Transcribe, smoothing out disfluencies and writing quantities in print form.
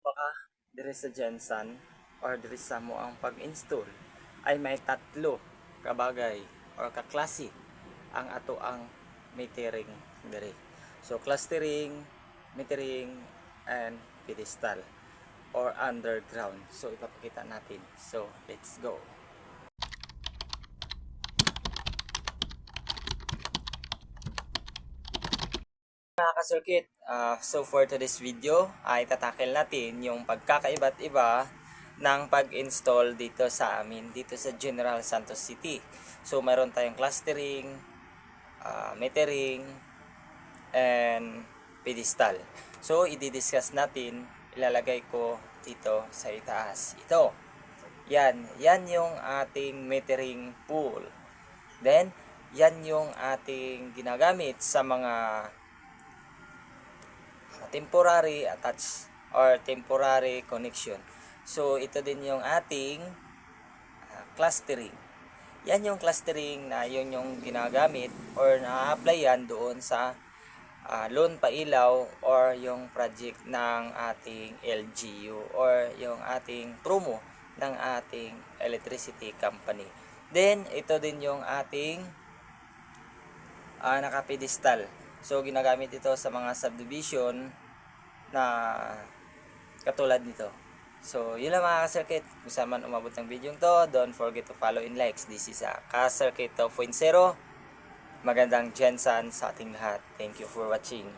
Baka diri sa Jensen or diri sa mo ang pag-install ay may tatlo kabagay or kaklase ang ato ang metering diri. So clustering, metering, and pedestal or underground. So ipapakita natin. So let's go. Mga ka-circuit, so for today's video ay tatakil natin yung pagkakaiba't iba ng pag-install dito sa amin, dito sa General Santos City. So mayroon tayong clustering, metering, and pedestal. So i-discuss natin, ilalagay ko dito sa itaas. Ito, yan yung ating metering pool. Then, yan yung ating ginagamit sa mga temporary attach or temporary connection. So ito din yung ating clustering. Yan yung clustering na yun yung ginagamit or na-applyan doon sa loan pailaw or yung project ng ating LGU or yung ating promo ng ating electricity company. Then ito din yung ating naka-pedestal. So ginagamit ito sa mga subdivision na katulad nito. So, yun lang mga ka-circuit. Kung saan man umabot ng video to, don't forget to follow and likes. This is a ka-circuit 2.0. Magandang Jensen sa ating lahat. Thank you for watching.